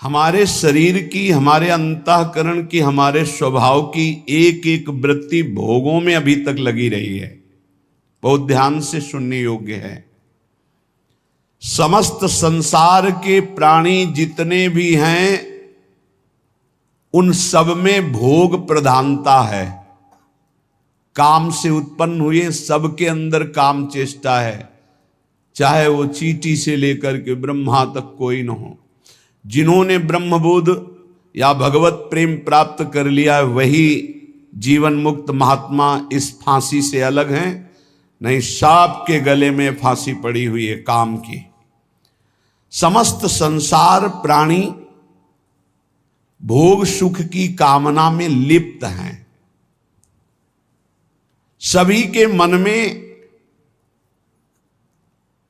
हमारे शरीर की, हमारे अंतःकरण की, हमारे स्वभाव की एक एक वृत्ति भोगों में अभी तक लगी रही है। बहुत ध्यान से सुनने योग्य है। समस्त संसार के प्राणी जितने भी हैं उन सब में भोग प्रधानता है। काम से उत्पन्न हुए सबके अंदर काम चेष्टा है, चाहे वो चींटी से लेकर के ब्रह्मा तक कोई न हो। जिन्होंने ब्रह्मबोध या भगवत प्रेम प्राप्त कर लिया वही जीवन मुक्त महात्मा इस फांसी से अलग हैं, नहीं सांप के गले में फांसी पड़ी हुई है काम की। समस्त संसार प्राणी भोग सुख की कामना में लिप्त हैं। सभी के मन में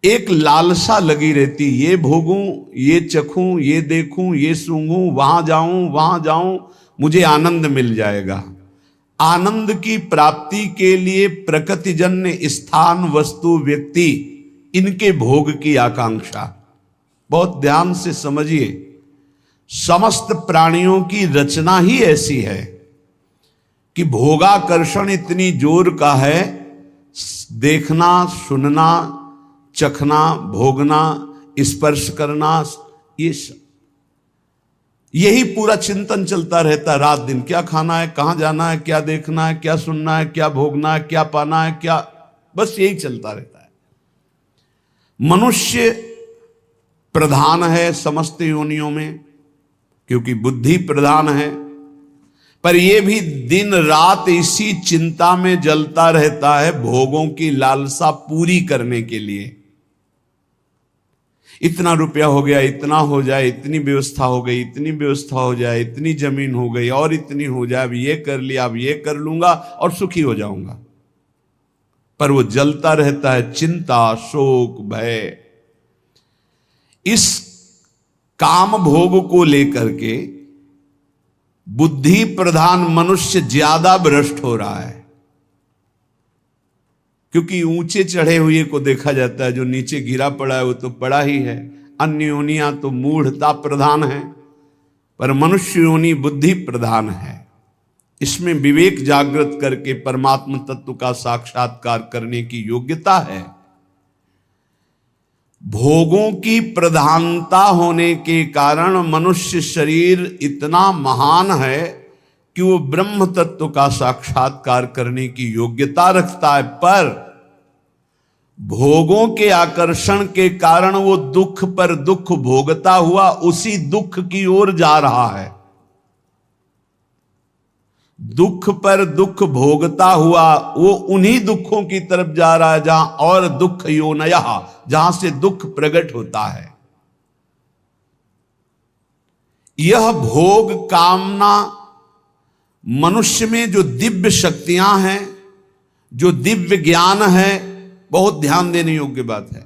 एक लालसा लगी रहती, ये भोगूं, ये चखूं, ये देखूं, ये सूंघूं, वहां जाऊं, मुझे आनंद मिल जाएगा। आनंद की प्राप्ति के लिए प्रकृतिजन्य स्थान, वस्तु, व्यक्ति, इनके भोग की आकांक्षा। बहुत ध्यान से समझिए, समस्त प्राणियों की रचना ही ऐसी है कि भोगाकर्षण इतनी जोर का है, देखना, सुनना, चखना, भोगना, स्पर्श करना, ये सब, यही पूरा चिंतन चलता रहता है रात दिन। क्या खाना है, कहां जाना है, क्या देखना है, क्या सुनना है, क्या भोगना है, क्या पाना है, क्या, बस यही चलता रहता है। मनुष्य प्रधान है समस्त योनियों में, क्योंकि बुद्धि प्रधान है, पर यह भी दिन रात इसी चिंता में जलता रहता है भोगों की लालसा पूरी करने के लिए। इतना रुपया हो गया, इतना हो जाए, इतनी व्यवस्था हो गई, इतनी व्यवस्था हो जाए, इतनी जमीन हो गई और इतनी हो जाए, अब ये कर लिया, अब ये कर लूंगा और सुखी हो जाऊंगा। पर वो जलता रहता है चिंता, शोक, भय। इस काम भोग को लेकर के बुद्धि प्रधान मनुष्य ज्यादा भ्रष्ट हो रहा है, क्योंकि ऊंचे चढ़े हुए को देखा जाता है, जो नीचे गिरा पड़ा है वो तो पड़ा ही है। अन्य योनियां तो मूढ़ता प्रधान है, पर मनुष्य योनि बुद्धि प्रधान है। इसमें विवेक जागृत करके परमात्म तत्व का साक्षात्कार करने की योग्यता है। भोगों की प्रधानता होने के कारण मनुष्य शरीर इतना महान है कि वो ब्रह्म तत्व का साक्षात्कार करने की योग्यता रखता है, पर भोगों के आकर्षण के कारण वो दुख पर दुख भोगता हुआ उसी दुख की ओर जा रहा है। दुख पर दुख भोगता हुआ वो उन्हीं दुखों की तरफ जा रहा है जहां और दुख योनया, जहां से दुख प्रकट होता है। यह भोग कामना मनुष्य में जो दिव्य शक्तियां हैं, जो दिव्य ज्ञान है, बहुत ध्यान देने योग्य बात है।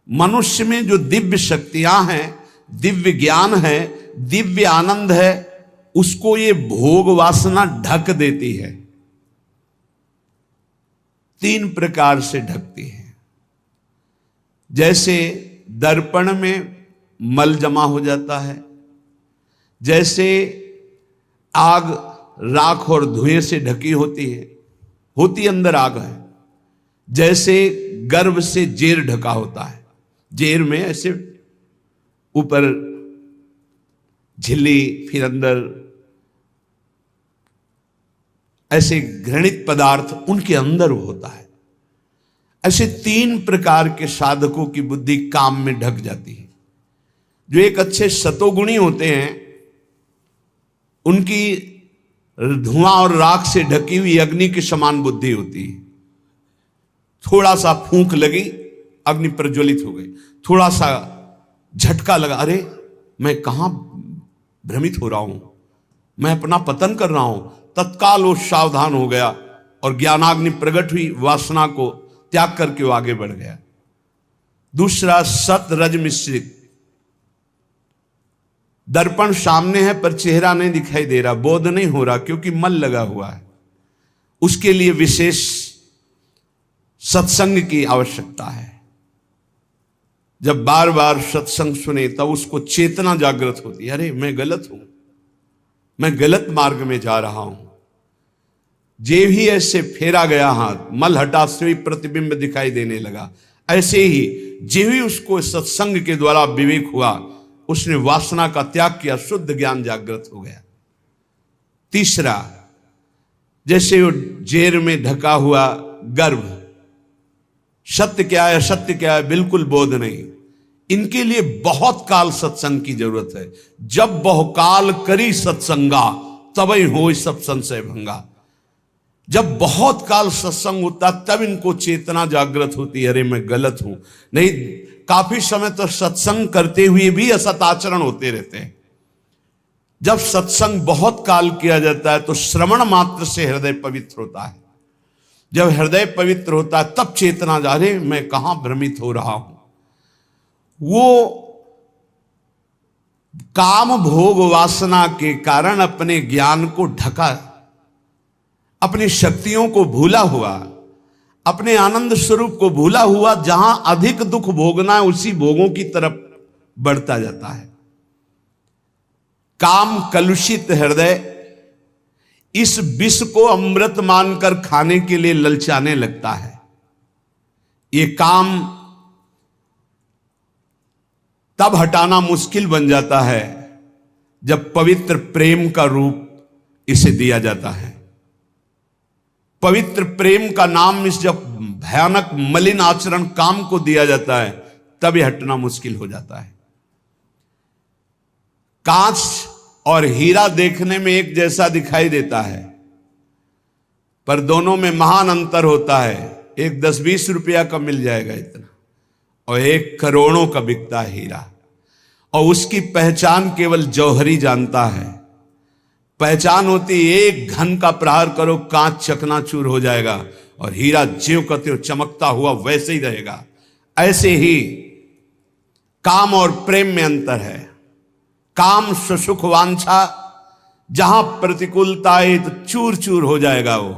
मनुष्य में जो दिव्य शक्तियां हैं, दिव्य ज्ञान है, दिव्य आनंद है, उसको ये भोग वासना ढक देती है। 3 प्रकार से ढकती है। जैसे दर्पण में मल जमा हो जाता है, जैसे आग राख और धुएं से ढकी होती है, होती अंदर आग है। जैसे गर्भ से जेर ढका होता है, जेर में ऐसे ऊपर झिल्ली, फिर अंदर ऐसे घृणित पदार्थ उनके अंदर होता है। ऐसे 3 प्रकार के साधकों की बुद्धि काम में ढक जाती है। जो एक अच्छे सतोगुणी होते हैं, उनकी धुआं और राख से ढकी हुई अग्नि के समान बुद्धि होती है। थोड़ा सा फूंक लगी, अग्नि प्रज्वलित हो गई। थोड़ा सा झटका लगा, अरे मैं कहां भ्रमित हो रहा हूं, मैं अपना पतन कर रहा हूं, तत्काल वो सावधान हो गया और ज्ञानाग्नि प्रकट हुई, वासना को त्याग करके वो आगे बढ़ गया। दूसरा सत रज मिश्रित, दर्पण सामने है पर चेहरा नहीं दिखाई दे रहा, बोध नहीं हो रहा, क्योंकि मल लगा हुआ है। उसके लिए विशेष सत्संग की आवश्यकता है। जब बार बार सत्संग सुने तब उसको चेतना जागृत होती है, अरे मैं गलत हूं, मैं गलत मार्ग में जा रहा हूं। जे भी ऐसे फेरा गया हाथ, मल हटा से प्रतिबिंब दिखाई देने लगा। ऐसे ही जे भी उसको सत्संग के द्वारा विवेक हुआ, उसने वासना का त्याग किया, शुद्ध ज्ञान जागृत हो गया। तीसरा, जैसे वो जेर में ढका हुआ गर्भ, सत्य क्या है असत्य क्या है बिल्कुल बोध नहीं। इनके लिए बहुत काल सत्संग की जरूरत है। जब बहुकाल करी सत्संगा तबै हो सब संशय भंगा। जब बहुत काल सत्संग होता तब इनको चेतना जागृत होती है, अरे मैं गलत हूं। नहीं, काफी समय तो सत्संग करते हुए भी असत आचरण होते रहते हैं। जब सत्संग बहुत काल किया जाता है तो श्रवण मात्र से हृदय पवित्र होता है। जब हृदय पवित्र होता है तब चेतना जा रहे मैं कहां भ्रमित हो रहा हूं। वो काम भोग वासना के कारण अपने ज्ञान को ढका, अपनी शक्तियों को भूला हुआ, अपने आनंद स्वरूप को भूला हुआ, जहां अधिक दुख भोगना है उसी भोगों की तरफ बढ़ता जाता है। काम कलुषित हृदय इस विष को अमृत मानकर खाने के लिए ललचाने लगता है। ये काम तब हटाना मुश्किल बन जाता है जब पवित्र प्रेम का रूप इसे दिया जाता है। पवित्र प्रेम का नाम इस जब भयानक मलिन आचरण काम को दिया जाता है तब यह हटना मुश्किल हो जाता है। कांच और हीरा देखने में एक जैसा दिखाई देता है, पर दोनों में महान अंतर होता है। एक 10-20 रुपया का मिल जाएगा इतना, और एक करोड़ों का बिकता है हीरा, और उसकी पहचान केवल जौहरी जानता है। पहचान होती एक घन का प्रहार करो कांच चकनाचूर हो जाएगा, और हीरा ज्यों का त्यों चमकता हुआ वैसे ही रहेगा। ऐसे ही काम और प्रेम में अंतर है। काम सुसुख वांछा, जहां प्रतिकूलता है तो चूर चूर हो जाएगा वो,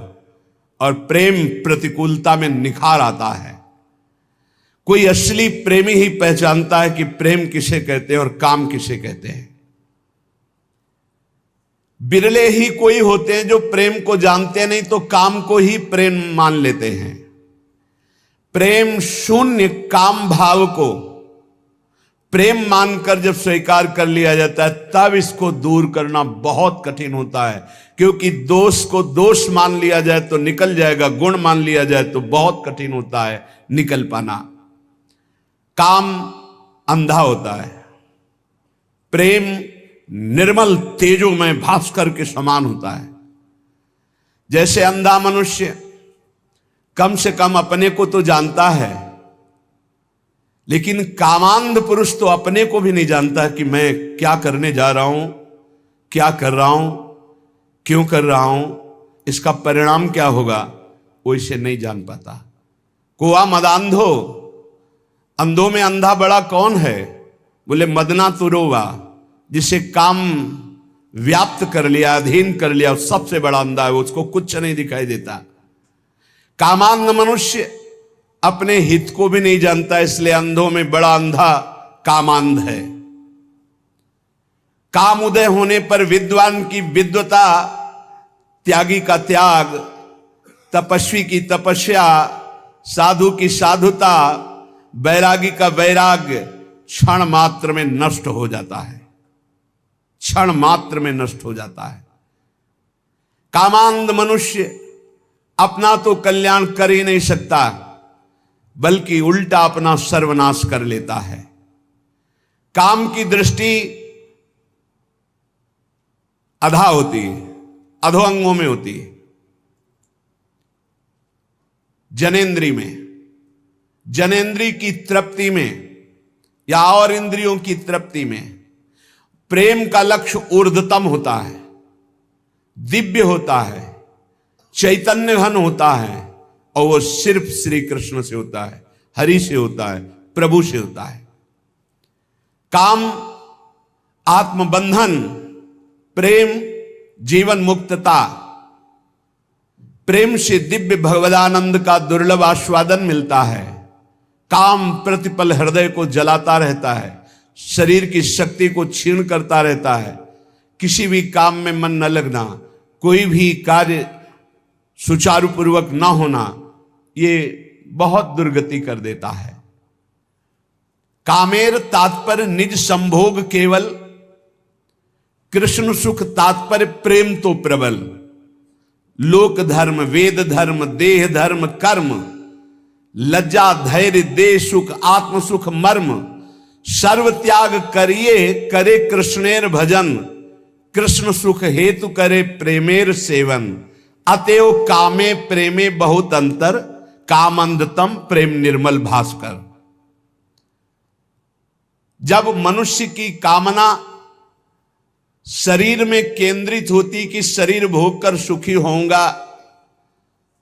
और प्रेम प्रतिकूलता में निखार आता है। कोई असली प्रेमी ही पहचानता है कि प्रेम किसे कहते हैं और काम किसे कहते हैं। बिरले ही कोई होते हैं जो प्रेम को जानते नहीं तो काम को ही प्रेम मान लेते हैं। प्रेम शून्य काम भाव को प्रेम मानकर जब स्वीकार कर लिया जाता है तब इसको दूर करना बहुत कठिन होता है, क्योंकि दोष को दोष मान लिया जाए तो निकल जाएगा, गुण मान लिया जाए तो बहुत कठिन होता है निकल पाना। काम अंधा होता है, प्रेम निर्मल तेजोमय भास्कर के समान होता है। जैसे अंधा मनुष्य कम से कम अपने को तो जानता है, लेकिन कामांध पुरुष तो अपने को भी नहीं जानता कि मैं क्या करने जा रहा हूं, क्या कर रहा हूं, क्यों कर रहा हूं, इसका परिणाम क्या होगा, वो इसे नहीं जान पाता। कोआ मदांधो, अंधों में अंधा बड़ा कौन है? बोले मदना तुरोवा, जिसे काम व्याप्त कर लिया, अधीन कर लिया, सबसे बड़ा अंधा है, उसको कुछ नहीं दिखाई देता। कामांध मनुष्य अपने हित को भी नहीं जानता, इसलिए अंधों में बड़ा अंधा कामांध है। काम उदय होने पर विद्वान की विद्वता, त्यागी का त्याग, तपस्वी की तपस्या, साधु की साधुता, वैरागी का वैराग्य क्षण मात्र में नष्ट हो जाता है, क्षण मात्र में नष्ट हो जाता है। कामांध मनुष्य अपना तो कल्याण कर ही नहीं सकता, बल्कि उल्टा अपना सर्वनाश कर लेता है। काम की दृष्टि अधा होती है, अधो अंगों में होती है, जनेंद्री में, जनेंद्री की तृप्ति में या और इंद्रियों की तृप्ति में। प्रेम का लक्ष्य ऊर्ध्वतम होता है, दिव्य होता है, चैतन्य घन होता है, और वो सिर्फ श्री कृष्ण से होता है, हरि से होता है, प्रभु से होता है। काम आत्मबंधन, प्रेम जीवन मुक्तता। प्रेम से दिव्य भगवदानंद का दुर्लभ आस्वादन मिलता है। काम प्रतिपल हृदय को जलाता रहता है, शरीर की शक्ति को क्षीण करता रहता है, किसी भी काम में मन न लगना, कोई भी कार्य सुचारू पूर्वक ना होना, ये बहुत दुर्गति कर देता है। कामेर तात्पर्य निज संभोग केवल, कृष्ण सुख तात्पर्य प्रेम तो प्रबल। लोक धर्म वेद धर्म देह धर्म कर्म, लज्जा धैर्य देह सुख आत्म सुख मर्म। सर्व त्याग करिए करे कृष्णेर भजन, कृष्ण सुख हेतु करे प्रेमेर सेवन। अतएव कामे प्रेमे बहुत अंतर, कामंदतम प्रेम निर्मल भास्कर। जब मनुष्य की कामना शरीर में केंद्रित होती कि शरीर भोग कर सुखी होऊंगा,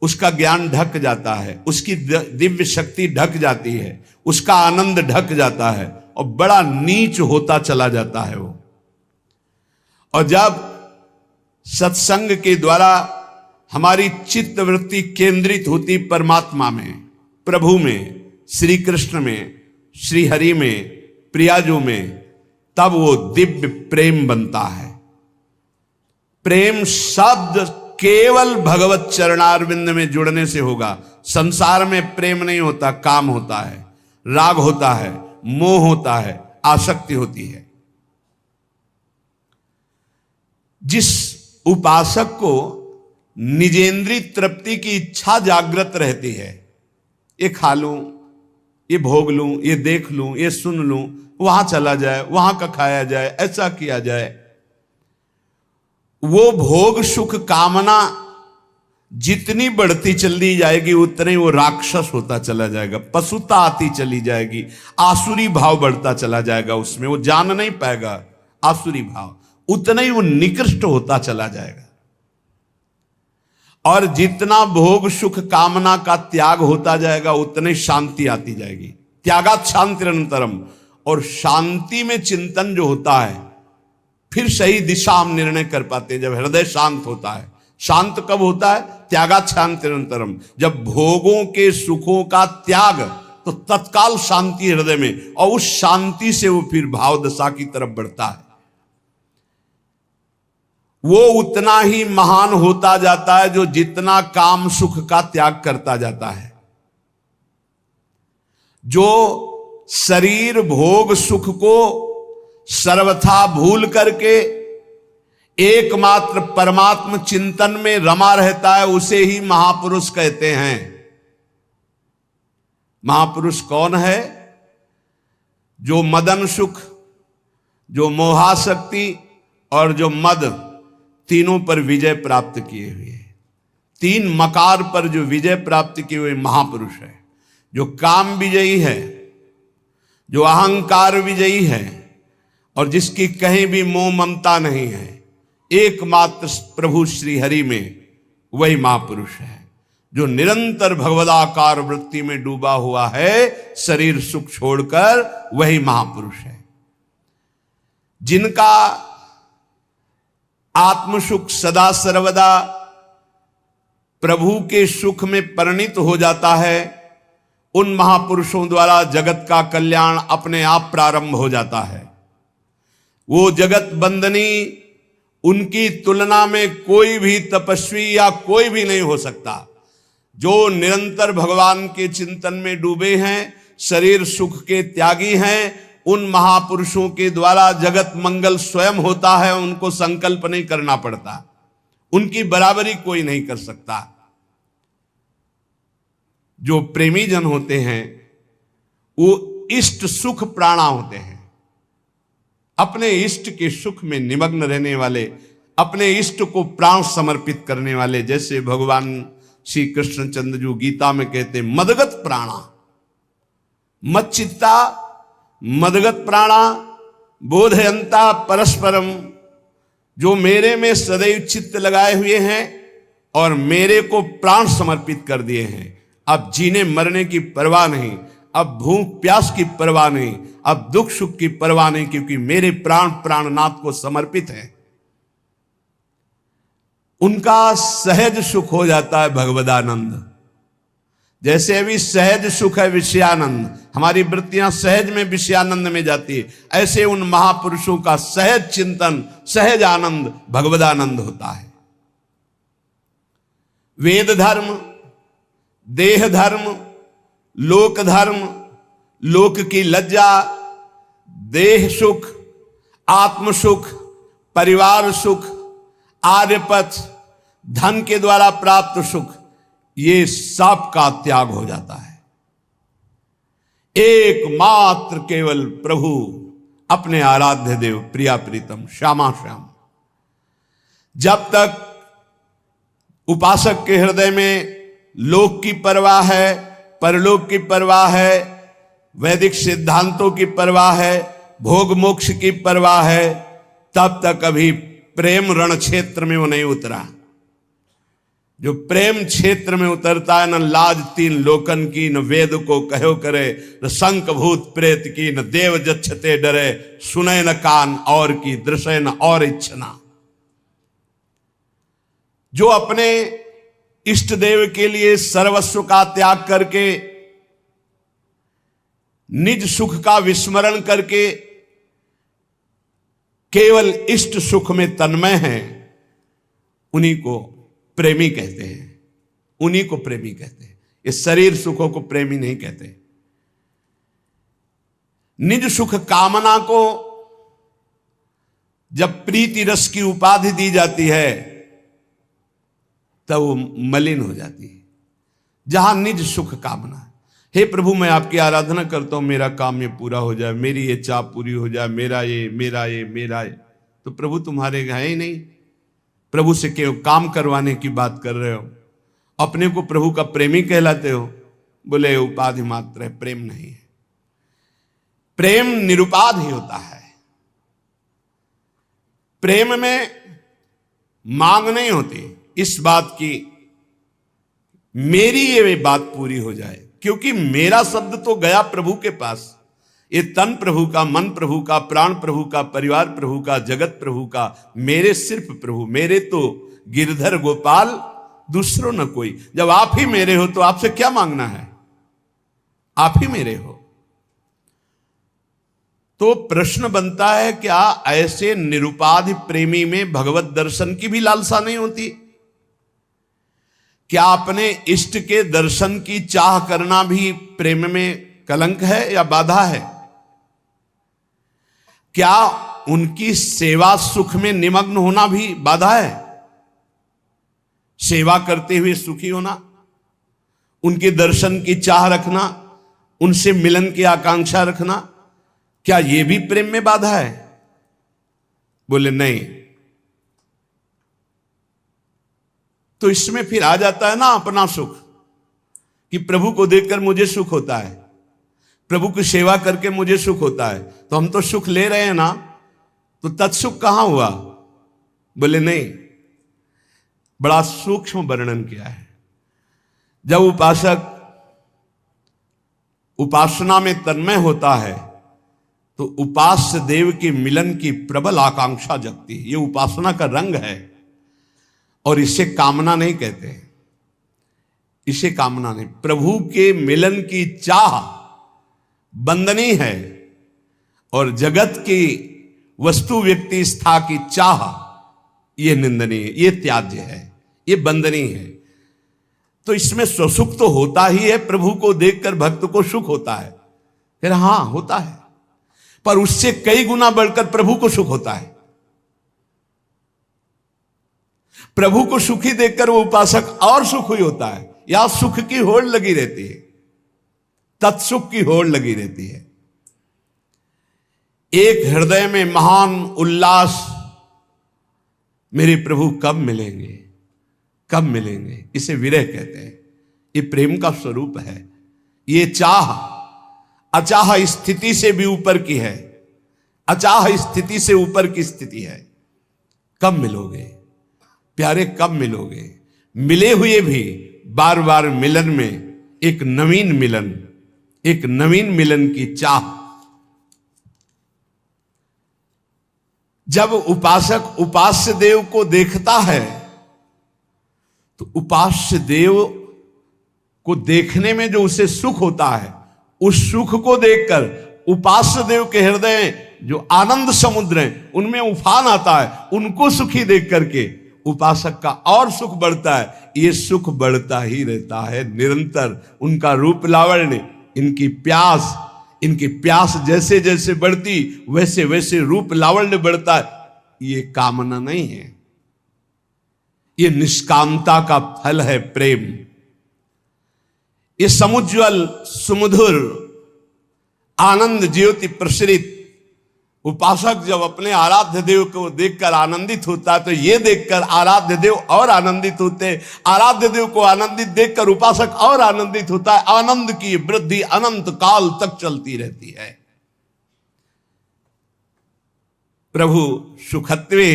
उसका ज्ञान ढक जाता है, उसकी दिव्य शक्ति ढक जाती है, उसका आनंद ढक जाता है और बड़ा नीच होता चला जाता है वो। और जब सत्संग के द्वारा हमारी चित्त वृत्ति केंद्रित होती परमात्मा में, प्रभु में, श्री कृष्ण में, श्री हरि में, प्रियाजू में, तब वो दिव्य प्रेम बनता है। प्रेम शब्द केवल भगवत चरणारविंद में जुड़ने से होगा। संसार में प्रेम नहीं होता, काम होता है, राग होता है, मोह होता है, आसक्ति होती है। जिस उपासक को निजेंद्रिय तृप्ति की इच्छा जागृत रहती है, ये खा लूं, ये भोग लूं, ये देख लूं, ये सुन लूं, वहां चला जाए, वहां का खाया जाए, ऐसा किया जाए, वो भोग सुख कामना जितनी बढ़ती चली जाएगी उतने वो राक्षस होता चला जाएगा, पशुता आती चली जाएगी, आसुरी भाव बढ़ता चला जाएगा, उसमें वो जान नहीं पाएगा आसुरी भाव, उतना ही वो निकृष्ट होता चला जाएगा। और जितना भोग सुख कामना का त्याग होता जाएगा उतने शांति आती जाएगी। त्यागात शांति निरंतरम। और शांति में चिंतन जो होता है, फिर सही दिशा हम निर्णय कर पाते हैं जब हृदय शांत होता है। शांत कब होता है? त्यागात शांति निरंतरम। जब भोगों के सुखों का त्याग, तो तत्काल शांति हृदय में, और उस शांति से वो फिर भाव दशा की तरफ बढ़ता है। वो उतना ही महान होता जाता है जो जितना काम सुख का त्याग करता जाता है। जो शरीर भोग सुख को सर्वथा भूल करके एकमात्र परमात्म चिंतन में रमा रहता है, उसे ही महापुरुष कहते हैं। महापुरुष कौन है? जो मदन सुख, जो मोहाशक्ति और जो मद, तीनों पर विजय प्राप्त किए हुए, तीन मकार पर जो विजय प्राप्त किए हुए महापुरुष है। जो काम विजयी है, जो अहंकार विजयी है, और जिसकी कहीं भी मोह ममता नहीं है, एकमात्र प्रभु श्री हरि में, वही महापुरुष है। जो निरंतर भगवदाकार वृत्ति में डूबा हुआ है, शरीर सुख छोड़कर, वही महापुरुष है। जिनका आत्मसुख सदा सर्वदा प्रभु के सुख में परिणित हो जाता है, उन महापुरुषों द्वारा जगत का कल्याण अपने आप प्रारंभ हो जाता है। वो जगत बंदनी, उनकी तुलना में कोई भी तपस्वी या कोई भी नहीं हो सकता। जो निरंतर भगवान के चिंतन में डूबे हैं, शरीर सुख के त्यागी हैं, उन महापुरुषों के द्वारा जगत मंगल स्वयं होता है। उनको संकल्प नहीं करना पड़ता, उनकी बराबरी कोई नहीं कर सकता। जो प्रेमी जन होते हैं वो इष्ट सुख प्राणा होते हैं। अपने इष्ट के सुख में निमग्न रहने वाले, अपने इष्ट को प्राण समर्पित करने वाले, जैसे भगवान श्री कृष्णचंद्र जी गीता में कहते हैं, मदगत प्राणा, मच्चित्ता मदगत प्राणा बोधयंता परस्परम। जो मेरे में सदैव चित्त लगाए हुए हैं और मेरे को प्राण समर्पित कर दिए हैं। अब जीने मरने की परवाह नहीं, अब भूख प्यास की परवाह नहीं, अब दुख सुख की परवाह नहीं, क्योंकि मेरे प्राण प्राणनाथ को समर्पित है। उनका सहज सुख हो जाता है भगवदानंद। जैसे अभी सहज सुख है विषयानंद, हमारी वृत्तियां सहज में विषयानंद में जाती है, ऐसे उन महापुरुषों का सहज चिंतन, सहज आनंद भगवदानंद होता है। वेद धर्म, देह धर्म, लोक धर्म, लोक की लज्जा, देह सुख, आत्म सुख, परिवार सुख, आर्यपथ, धन के द्वारा प्राप्त सुख, ये सब का त्याग हो जाता है। एकमात्र केवल प्रभु, अपने आराध्य देव, प्रिया प्रीतम, श्यामा श्याम। जब तक उपासक के हृदय में लोक की परवाह है, परलोक की परवाह है, वैदिक सिद्धांतों की परवाह है, भोग मोक्ष की परवाह है, तब तक अभी प्रेम रण क्षेत्र में वो नहीं उतरा। जो प्रेम क्षेत्र में उतरता है, न लाज तीन लोकन की, न वेद को कहो करे, न शंख भूत प्रेत की, न देव जच्छते डरे, सुने न कान और की, दृश्य न और इच्छना। जो अपने इष्ट देव के लिए सर्वस्व का त्याग करके, निज सुख का विस्मरण करके केवल इष्ट सुख में तन्मय हैं, उन्हीं को प्रेमी कहते हैं, उन्हीं को प्रेमी कहते हैं। इस शरीर सुखों को प्रेमी नहीं कहते। निज सुख कामना को जब प्रीति रस की उपाधि दी जाती है, तब वो मलिन हो जाती है। जहां निज सुख कामना, हे प्रभु मैं आपकी आराधना करता हूं, मेरा काम ये पूरा हो जाए, मेरी ये चाह पूरी हो जाए, मेरा ये मेरा ये मेरा ये, तो प्रभु तुम्हारे है ही नहीं। प्रभु से क्यों काम करवाने की बात कर रहे हो? अपने को प्रभु का प्रेमी कहलाते हो? बोले उपाधि मात्र है, प्रेम नहीं है। प्रेम निरुपाध ही होता है। प्रेम में मांग नहीं होती इस बात की मेरी ये बात पूरी हो जाए, क्योंकि मेरा शब्द तो गया प्रभु के पास। ये तन प्रभु का, मन प्रभु का, प्राण प्रभु का, परिवार प्रभु का, जगत प्रभु का, मेरे सिर्फ प्रभु, मेरे तो गिरधर गोपाल, दूसरों न कोई। जब आप ही मेरे हो तो आपसे क्या मांगना है? आप ही मेरे हो। तो प्रश्न बनता है, क्या ऐसे निरुपाधि प्रेमी में भगवत दर्शन की भी लालसा नहीं होती? क्या अपने इष्ट के दर्शन की चाह करना भी प्रेम में कलंक है या बाधा है? क्या उनकी सेवा सुख में निमग्न होना भी बाधा है? सेवा करते हुए सुखी होना, उनके दर्शन की चाह रखना, उनसे मिलन की आकांक्षा रखना, क्या यह भी प्रेम में बाधा है? बोले नहीं। तो इसमें फिर आ जाता है ना अपना सुख, कि प्रभु को देखकर मुझे सुख होता है, प्रभु की सेवा करके मुझे सुख होता है, तो हम तो सुख ले रहे हैं ना, तो तत्सुख कहां हुआ? बोले नहीं। बड़ा सूक्ष्म वर्णन किया है। जब उपासक उपासना में तन्मय होता है, तो उपास्य देव के मिलन की प्रबल आकांक्षा जगती है। ये उपासना का रंग है, और इसे कामना नहीं कहते, इसे कामना नहीं। प्रभु के मिलन की चाह बंदनीय है, और जगत की वस्तु व्यक्ति स्था की चाह ये निंदनीय, ये त्याज्य है, ये बंदनीय है। तो इसमें स्वसुख तो होता ही है, प्रभु को देखकर भक्त को सुख होता है, फिर हां होता है, पर उससे कई गुना बढ़कर प्रभु को सुख होता है। प्रभु को सुखी देखकर वो उपासक और सुखी होता है, या सुख की होड़ लगी रहती है, तत्सुख की होड़ लगी रहती है। एक हृदय में महान उल्लास, मेरे प्रभु कब मिलेंगे, कब मिलेंगे, इसे विरह कहते हैं। ये प्रेम का स्वरूप है। ये चाह अचाह स्थिति से भी ऊपर की है, अचाह स्थिति से ऊपर की स्थिति है। कब मिलोगे प्यारे, कब मिलोगे? मिले हुए भी बार बार मिलन में एक नवीन मिलन, एक नवीन मिलन की चाह। जब उपासक उपास्य देव को देखता है, तो उपास्य देव को देखने में जो उसे सुख होता है, उस सुख को देखकर उपास्य देव के हृदय जो आनंद समुद्र हैं उनमें उफान आता है। उनको सुखी देख करके उपासक का और सुख बढ़ता है। ये सुख बढ़ता ही रहता है निरंतर। उनका रूप लावण्य, इनकी प्यास जैसे जैसे बढ़ती वैसे वैसे रूप लावण्य बढ़ता है। ये कामना नहीं है, ये निष्कामता का फल है प्रेम। ये समुज्वल सुमधुर आनंद ज्योति प्रसरित उपासक जब अपने आराध्य देव को देखकर आनंदित होता है तो ये देखकर आराध्य देव और आनंदित होते हैं। आराध्य देव को आनंदित देखकर उपासक और आनंदित होता है। आनंद की वृद्धि अनंत काल तक चलती रहती है। प्रभु सुखत्वे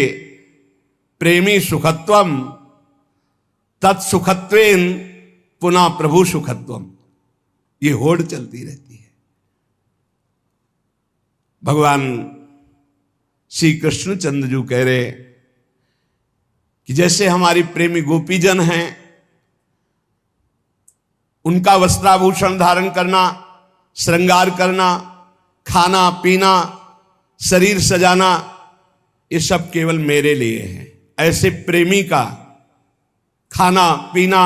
प्रेमी सुखत्वम तत्सुखत्वेन पुनः प्रभु सुखत्वम, ये होड़ चलती रहती है। भगवान श्री कृष्ण चंद्रजू कह रहे कि जैसे हमारी प्रेमी गोपीजन हैं, उनका वस्त्राभूषण धारण करना, श्रृंगार करना, खाना पीना, शरीर सजाना, ये सब केवल मेरे लिए है। ऐसे प्रेमी का खाना पीना,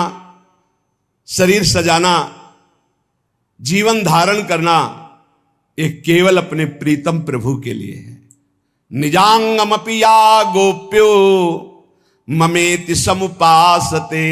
शरीर सजाना, जीवन धारण करना, ये केवल अपने प्रीतम प्रभु के लिए है। निजांगमपि या गोप्यो ममेति समुपासते।